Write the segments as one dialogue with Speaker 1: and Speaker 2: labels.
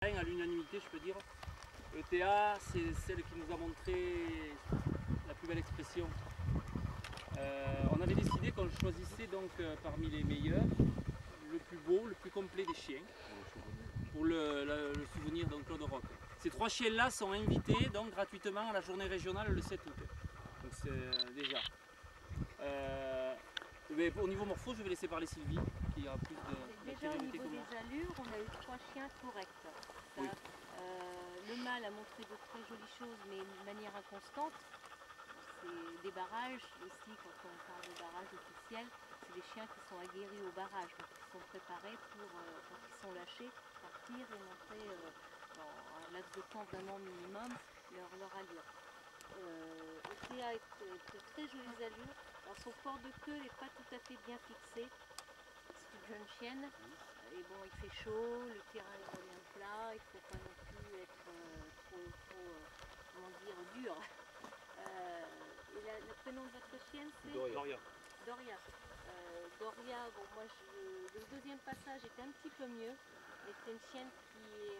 Speaker 1: À l'unanimité, je peux dire. ETA, c'est celle qui nous a montré la plus belle expression. On avait décidé qu'on choisissait donc parmi les meilleurs, le plus beau, le plus complet des chiens, pour le souvenir donc Claude Roch. Ces 3 chiens-là sont invités donc gratuitement à la journée régionale le 7 août. Donc c'est déjà. Mais au niveau morpho, je vais laisser parler Sylvie, qui a plus de
Speaker 2: déjà au niveau des allures, on a eu 3 chiens corrects. Ça,
Speaker 1: oui.
Speaker 2: Le mâle a montré de très jolies choses, mais de manière inconstante. C'est des barrages aussi, quand on parle de barrages officiels, c'est des chiens qui sont aguerris au barrage, donc qui sont préparés pour, quand ils sont lâchés, partir et montrer dans un laps de temps vraiment minimum leur allure. ETA a de très jolies allures. Alors son port de queue n'est pas tout à fait bien fixé. C'est une jeune chienne. Et bon, il fait chaud, le terrain est moyen plat, il ne faut pas non plus être trop comment dire, dur. Et le prénom de votre chienne, c'est
Speaker 1: Doria.
Speaker 2: Doria. Doria, bon, moi, le deuxième passage était un petit peu mieux, mais c'est une chienne qui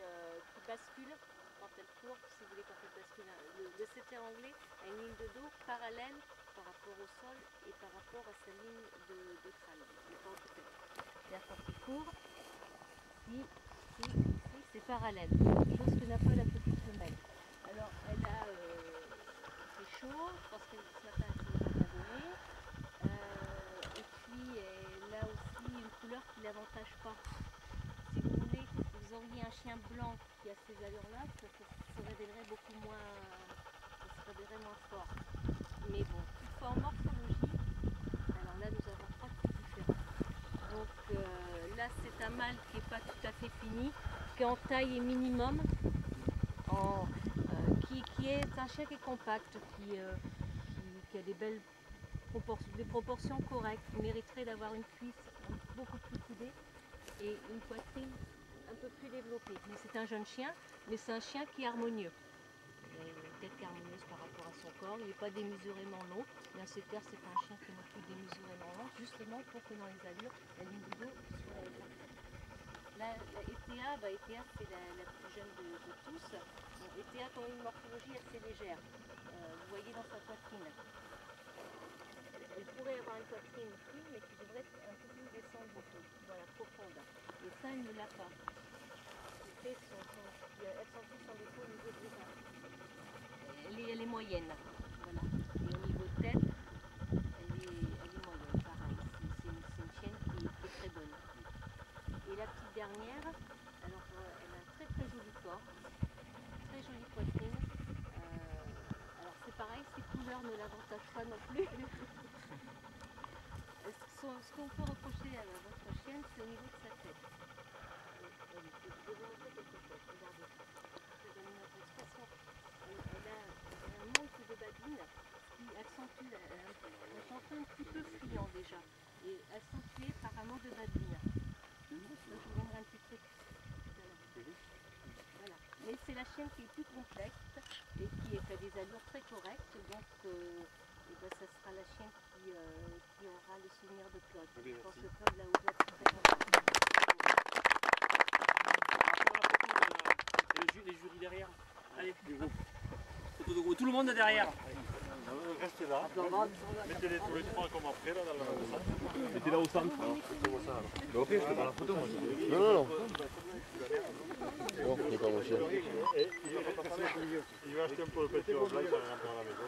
Speaker 2: bascule quand elle court, si vous voulez, quand elle bascule. Le setter anglais a une ligne de dos parallèle par rapport au sol et par rapport à sa ligne de crâne. C'est-à-dire quand il court, c'est parallèle, chose que n'a pas la petite femelle. Alors elle a fait chaud, je pense que ce matin elle s'est bien donné, et puis elle a aussi une couleur qui ne l'avantage pas. Si vous voulez, vous auriez un chien blanc qui a ces allures-là, ça se révélerait beaucoup moins, ça se révélerait moins fort. Mais bon, toutefois en morphologie, alors là nous avons 3 types différents. Donc là c'est un mâle qui n'est pas tout à fait fini, qui est en taille et minimum, qui est un chien qui est compact, qui a des belles proportions correctes, qui mériterait d'avoir une cuisse beaucoup plus coudée et une poitrine un peu plus développée. Mais c'est un jeune chien, mais c'est un chien qui est harmonieux. Il a une tête qui est harmonieuse par rapport à son corps, il n'est pas démesurément long, mais un setter c'est pas un chien qui est non plus démesurément long, justement pour que dans les allures, la ligne du dos soit parfaite. La ETA, c'est la plus jeune de tous. ETA a une morphologie assez légère. Vous voyez dans sa poitrine. Elle pourrait avoir une poitrine fine, mais qui devrait être un peu plus descendue, voilà, profonde. Et ça, elle ne l'a pas. Elle sent tout son défaut au niveau des reins. Elle est moyenne. Voilà. Et au niveau de tête, elle est moyenne, pareil. C'est une chienne qui est très bonne. Et la petite dernière, alors elle a un très très joli corps, très jolie poitrine. Alors c'est pareil, ses couleurs ne l'avantagent pas non plus. Ce qu'on peut reprocher à votre chienne, c'est au niveau de sa tête. Je vais vous montrer quelque chose, regardez. Ça donne une autre expression. Elle a un manque de babine qui accentue, un chanson un petit peu friand déjà, et accentué par un manque de babine. Je vous montrerai un petit truc. Voilà. Mais c'est la chienne qui est plus complexe et qui a des allures très correctes, donc ça sera la chienne qui aura le souvenir de Claude. Je pense que Claude l'a ouvert très
Speaker 1: Les jurys derrière. Allez, du groupe. Photo de groupe. Tout le monde est derrière.
Speaker 3: Restez là. Mettez-les tous les 3 comme après là dans le centre. Mettez-la au centre. Mais ok, je te prends la photo moi.
Speaker 4: Non. Non, c'est pas mon chien.
Speaker 3: Il va acheter un peu le petit au blanc, il va rentrer à la maison.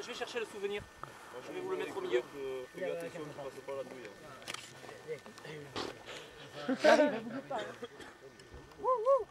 Speaker 1: Je vais chercher le souvenir. Je vais vous le mettre au milieu.
Speaker 3: Fais attention, tu ne passes pas la douille.
Speaker 4: Wouhou!